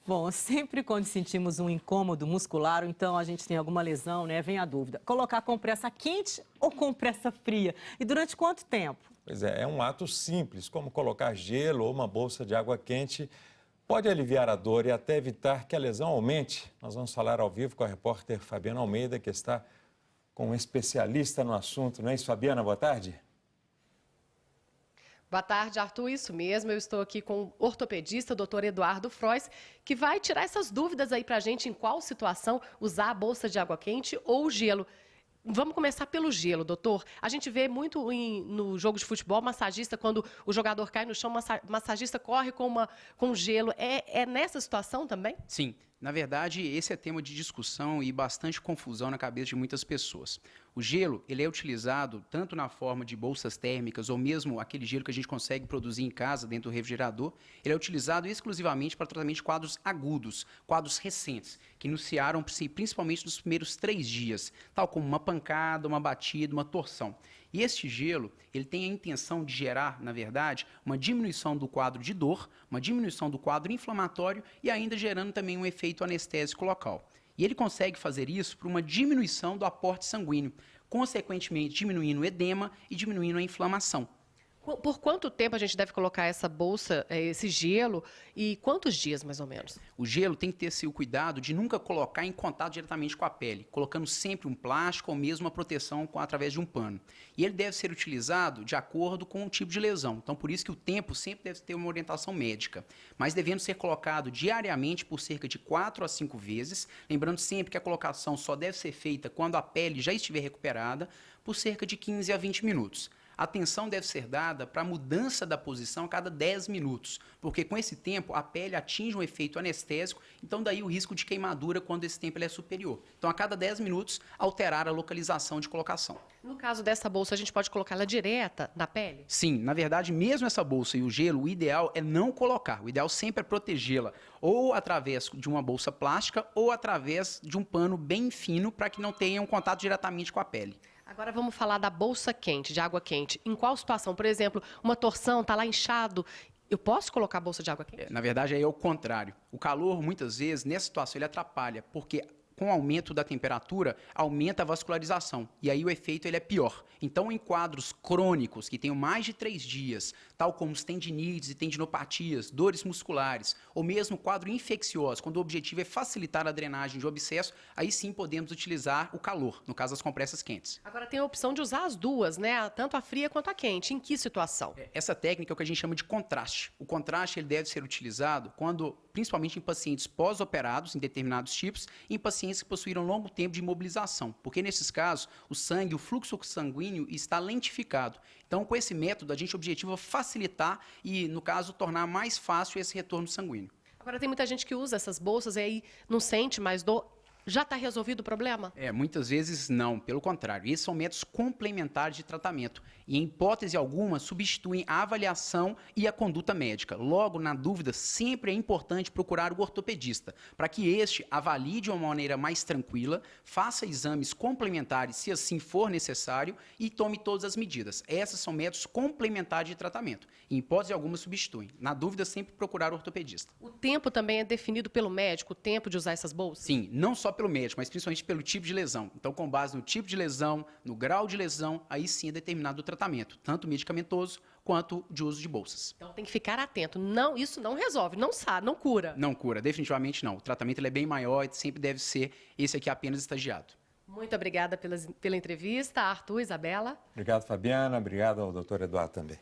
Bom, sempre quando sentimos um incômodo muscular, ou então a gente tem alguma lesão, né, vem a dúvida. Colocar compressa quente ou compressa fria? E durante quanto tempo? Pois é um ato simples, como colocar gelo ou uma bolsa de água quente, pode aliviar a dor e até evitar que a lesão aumente. Nós vamos falar ao vivo com a repórter Fabiana Almeida, que está com um especialista no assunto. Não é isso, Fabiana? Boa tarde. Boa tarde, Arthur. Isso mesmo, eu estou aqui com o ortopedista, o doutor Eduardo Frois, que vai tirar essas dúvidas aí pra gente em qual situação usar a bolsa de água quente ou gelo. Vamos começar pelo gelo, doutor. A gente vê muito no jogo de futebol, massagista, quando o jogador cai no chão, massagista corre com gelo. É nessa situação também? Sim, na verdade, esse é tema de discussão e bastante confusão na cabeça de muitas pessoas. O gelo, ele é utilizado tanto na forma de bolsas térmicas ou mesmo aquele gelo que a gente consegue produzir em casa dentro do refrigerador, ele é utilizado exclusivamente para tratamento de quadros agudos, quadros recentes, que iniciaram principalmente nos primeiros 3 dias, tal como uma pancada, uma batida, uma torção. E este gelo, ele tem a intenção de gerar, na verdade, uma diminuição do quadro de dor, uma diminuição do quadro inflamatório e ainda gerando também um efeito anestésico local. E ele consegue fazer isso por uma diminuição do aporte sanguíneo, consequentemente diminuindo o edema e diminuindo a inflamação. Por quanto tempo a gente deve colocar essa bolsa, esse gelo, e quantos dias, mais ou menos? O gelo tem que ter o cuidado de nunca colocar em contato diretamente com a pele, colocando sempre um plástico ou mesmo uma proteção através de um pano. E ele deve ser utilizado de acordo com o tipo de lesão. Então, por isso que o tempo sempre deve ter uma orientação médica, mas devendo ser colocado diariamente por cerca de 4 a 5 vezes, lembrando sempre que a colocação só deve ser feita quando a pele já estiver recuperada, por cerca de 15 a 20 minutos. A atenção deve ser dada para a mudança da posição a cada 10 minutos, porque com esse tempo a pele atinge um efeito anestésico, então daí o risco de queimadura quando esse tempo ele é superior. Então a cada 10 minutos alterar a localização de colocação. No caso dessa bolsa, a gente pode colocá-la direta na pele? Sim, na verdade, mesmo essa bolsa e o gelo, o ideal é não colocar. O ideal sempre é protegê-la, ou através de uma bolsa plástica, ou através de um pano bem fino, para que não tenha um contato diretamente com a pele. Agora vamos falar da bolsa quente, de água quente. Em qual situação? Por exemplo, uma torção, está lá inchado. Eu posso colocar a bolsa de água quente? Na verdade, aí é o contrário. O calor, muitas vezes, nessa situação, ele atrapalha, porque com o aumento da temperatura, aumenta a vascularização. E aí o efeito ele é pior. Então, em quadros crônicos, que tenham mais de 3 dias, tal como os tendinites e tendinopatias, dores musculares, ou mesmo quadro infeccioso, quando o objetivo é facilitar a drenagem de abscesso, aí sim podemos utilizar o calor, no caso das compressas quentes. Agora tem a opção de usar as duas, né? Tanto a fria quanto a quente. Em que situação? Essa técnica é o que a gente chama de contraste. O contraste ele deve ser utilizado quando, principalmente em pacientes pós-operados, em determinados tipos, e em pacientes que possuíram longo tempo de imobilização, porque nesses casos o sangue, o fluxo sanguíneo está lentificado. Então, com esse método, a gente objetiva facilitar e, no caso, tornar mais fácil esse retorno sanguíneo. Agora tem muita gente que usa essas bolsas e aí não sente mais dor. Já está resolvido o problema? Muitas vezes não, pelo contrário. Esses são métodos complementares de tratamento e, em hipótese alguma, substituem a avaliação e a conduta médica. Logo, na dúvida, sempre é importante procurar o ortopedista, para que este avalie de uma maneira mais tranquila, faça exames complementares, se assim for necessário, e tome todas as medidas. Essas são métodos complementares de tratamento. Em hipótese alguma, substituem. Na dúvida, sempre procurar o ortopedista. O tempo também é definido pelo médico, o tempo de usar essas bolsas? Sim, não só pelo médico, mas principalmente pelo tipo de lesão. Então, com base no tipo de lesão, no grau de lesão, aí sim é determinado o tratamento, tanto medicamentoso quanto de uso de bolsas. Então tem que ficar atento. Não, isso não resolve, não sabe, não cura. Não cura, definitivamente não. O tratamento ele é bem maior e sempre deve ser esse aqui apenas estagiado. Muito obrigada pela entrevista, Arthur, Isabela. Obrigado, Fabiana. Obrigado ao doutor Eduardo também.